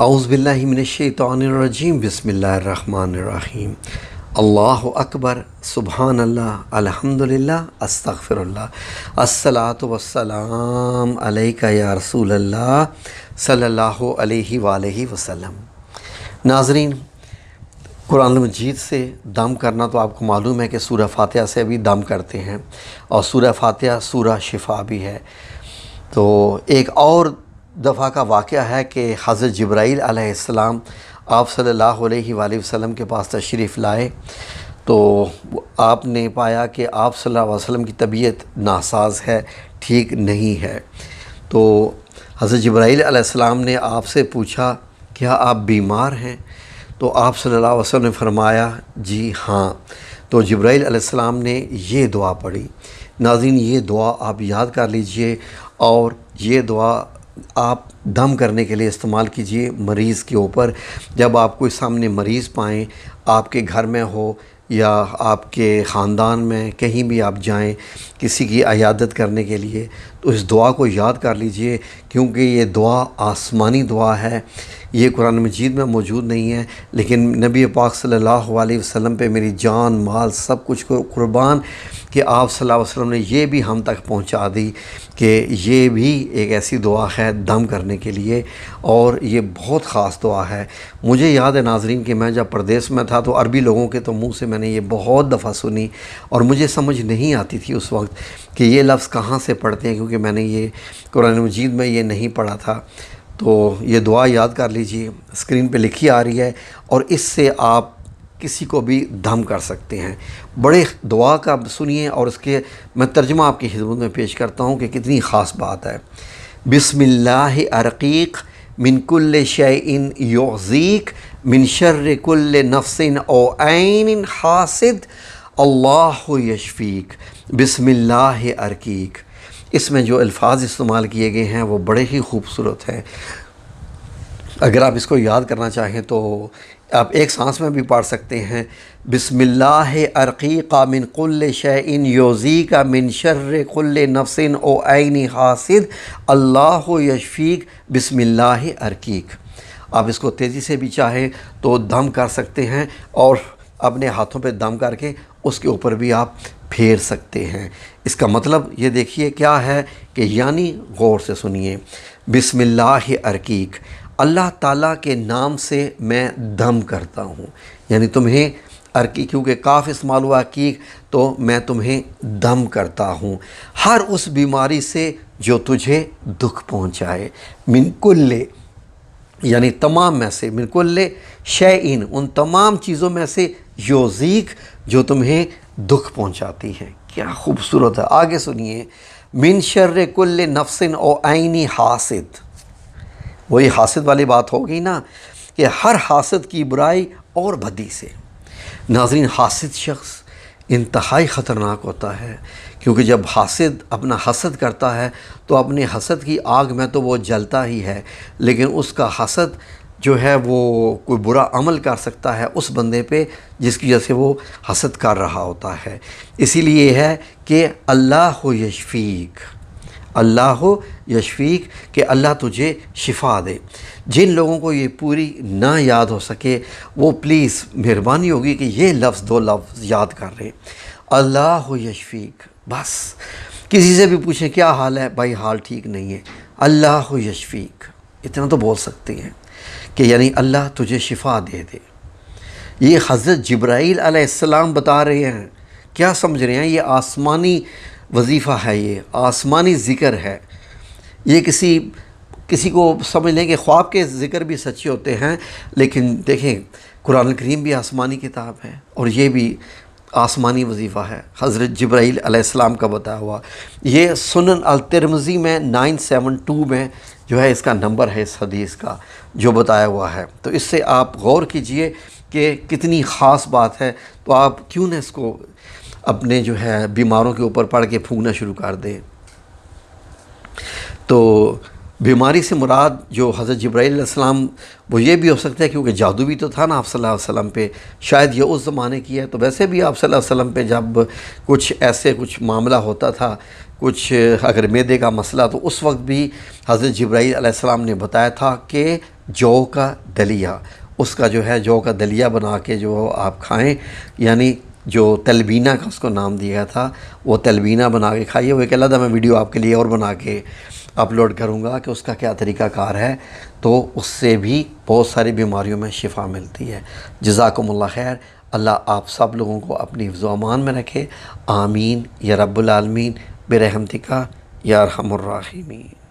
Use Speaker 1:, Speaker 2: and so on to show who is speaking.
Speaker 1: اعوذ باللہ من الشیطان الرجیم بسم اللہ الرحمن الرحیم اللہ اکبر سبحان اللہ الحمدللہ استغفر اللہ الصلاۃ والسلام علیکہ یا رسول اللہ صلی اللہ علیہ وآلہ وسلم۔ ناظرین، قرآن مجید سے دم کرنا تو آپ کو معلوم ہے کہ سورہ فاتحہ سے بھی دم کرتے ہیں، اور سورہ فاتحہ سورہ شفا بھی ہے۔ تو ایک اور دفعہ کا واقعہ ہے کہ حضرت جبرائیل علیہ السلام آپ صلی اللہ علیہ وآلہ وسلم کے پاس تشریف لائے، تو آپ نے پایا کہ آپ صلی اللہ علیہ وسلم کی طبیعت ناساز ہے، ٹھیک نہیں ہے۔ تو حضرت جبرائیل علیہ السلام نے آپ سے پوچھا کیا آپ بیمار ہیں؟ تو آپ صلی اللہ علیہ وسلم نے فرمایا جی ہاں۔ تو جبرائیل علیہ السلام نے یہ دعا پڑھی۔ ناظرین، یہ دعا آپ یاد کر لیجئے، اور یہ دعا آپ دم کرنے کے لیے استعمال کیجئے مریض کے اوپر۔ جب آپ کوئی سامنے مریض پائیں، آپ کے گھر میں ہو یا آپ کے خاندان میں کہیں بھی آپ جائیں کسی کی عیادت کرنے کے لیے، تو اس دعا کو یاد کر لیجئے، کیونکہ یہ دعا آسمانی دعا ہے۔ یہ قرآن مجید میں موجود نہیں ہے، لیکن نبی پاک صلی اللہ علیہ وسلم پہ میری جان مال سب کچھ کو قربان کہ آپ صلی اللہ علیہ وسلم نے یہ بھی ہم تک پہنچا دی کہ یہ بھی ایک ایسی دعا ہے دم کرنے کے لیے، اور یہ بہت خاص دعا ہے۔ مجھے یاد ہے ناظرین کہ میں جب پردیس میں تھا تو عربی لوگوں کے تو منہ سے میں نے یہ بہت دفعہ سنی، اور مجھے سمجھ نہیں آتی تھی اس وقت کہ یہ لفظ کہاں سے پڑھتے ہیں، کیونکہ میں نے یہ قرآن مجید میں یہ نہیں پڑھا تھا۔ تو یہ دعا یاد کر لیجئے، اسکرین پہ لکھی آ رہی ہے، اور اس سے آپ کسی کو بھی دم کر سکتے ہیں۔ بڑے دعا کا سنیے، اور اس کے میں ترجمہ آپ کی خدمت میں پیش کرتا ہوں کہ کتنی خاص بات ہے۔ بسم اللہ ارقیق من کل شیء یعزیک من شر کل نفس او عین حاسد اللہ یشفیک۔ بسم اللہ ارقیق، اس میں جو الفاظ استعمال کیے گئے ہیں وہ بڑے ہی خوبصورت ہیں۔ اگر آپ اس کو یاد کرنا چاہیں تو آپ ایک سانس میں بھی پڑھ سکتے ہیں۔ بسم اللہ ارقیق من کل شیء یعزیک من شر کل نفس او عین حاسد اللہ یشفیک۔ بسم اللہ ارقیق۔ آپ اس کو تیزی سے بھی چاہیں تو دم کر سکتے ہیں، اور اپنے ہاتھوں پہ دم کر کے اس کے اوپر بھی آپ پھیر سکتے ہیں۔ اس کا مطلب یہ دیکھیے کیا ہے کہ یعنی غور سے سنیے، بسم اللہ ارقیق، اللہ تعالیٰ کے نام سے میں دم کرتا ہوں، یعنی تمہیں ارقیق کیونکہ کاف استعمال ہوا عقیق، تو میں تمہیں دم کرتا ہوں ہر اس بیماری سے جو تجھے دکھ پہنچائے، من کل یعنی تمام میں سے، من کل شیء ان تمام چیزوں میں سے، یعزیک جو تمہیں دکھ پہنچاتی ہیں۔ کیا خوبصورت ہے، آگے سنیے، من شر کل نفس او عین حاسد، وہی حاسد والی بات ہوگی نا کہ ہر حاسد کی برائی اور بدی سے۔ ناظرین، حاسد شخص انتہائی خطرناک ہوتا ہے، کیونکہ جب حاسد اپنا حسد کرتا ہے تو اپنے حسد کی آگ میں تو وہ جلتا ہی ہے، لیکن اس کا حسد جو ہے وہ کوئی برا عمل کر سکتا ہے اس بندے پہ جس کی وجہ سے وہ حسد کر رہا ہوتا ہے۔ اسی لیے یہ ہے کہ اللہ یشفیک، اللہ یشفیک کہ اللہ تجھے شفا دے۔ جن لوگوں کو یہ پوری نہ یاد ہو سکے وہ پلیز مہربانی ہوگی کہ یہ لفظ دو لفظ یاد کر رہے، اللہ یشفیک۔ بس کسی سے بھی پوچھیں کیا حال ہے، بھائی حال ٹھیک نہیں ہے، اللہ یشفیک، اتنا تو بول سکتے ہیں کہ یعنی اللہ تجھے شفا دے دے۔ یہ حضرت جبرائیل علیہ السلام بتا رہے ہیں، کیا سمجھ رہے ہیں؟ یہ آسمانی وظیفہ ہے، یہ آسمانی ذکر ہے۔ یہ کسی کو سمجھ لیں کہ خواب کے ذکر بھی سچے ہوتے ہیں، لیکن دیکھیں قرآن کریم بھی آسمانی کتاب ہے، اور یہ بھی آسمانی وظیفہ ہے، حضرت جبرائیل علیہ السلام کا بتایا ہوا۔ یہ سنن الترمذی میں 972 میں جو ہے اس کا نمبر ہے اس حدیث کا جو بتایا ہوا ہے۔ تو اس سے آپ غور کیجئے کہ کتنی خاص بات ہے، تو آپ کیوں نہ اس کو اپنے جو ہے بیماروں کے اوپر پڑھ کے پھونکنا شروع کر دیں۔ تو بیماری سے مراد جو حضرت جبرائیل علیہ السلام، وہ یہ بھی ہو سکتا ہے کیونکہ جادو بھی تو تھا نا آپ صلی اللہ علیہ وسلم پہ، شاید یہ اس زمانے کی ہے۔ تو ویسے بھی آپ صلی اللہ علیہ وسلم پہ جب کچھ معاملہ ہوتا تھا، اگر معدے کا مسئلہ، تو اس وقت بھی حضرت جبرائیل علیہ السلام نے بتایا تھا کہ جو کا دلیا، اس کا جو ہے جو کا دلیا بنا کے جو آپ کھائیں، یعنی جو تلبینہ کا اس کو نام دیا تھا، وہ تلبینہ بنا کے کھائیے۔ وہ ایک علیحدہ میں ویڈیو آپ کے لیے اور بنا کے اپلوڈ کروں گا کہ اس کا کیا طریقہ کار ہے، تو اس سے بھی بہت ساری بیماریوں میں شفا ملتی ہے۔ جزاکم اللہ خیر۔ اللہ آپ سب لوگوں کو اپنی حفظ و امان میں رکھے، آمین یا رب العالمین برحمتک یا ارحم الراحمین۔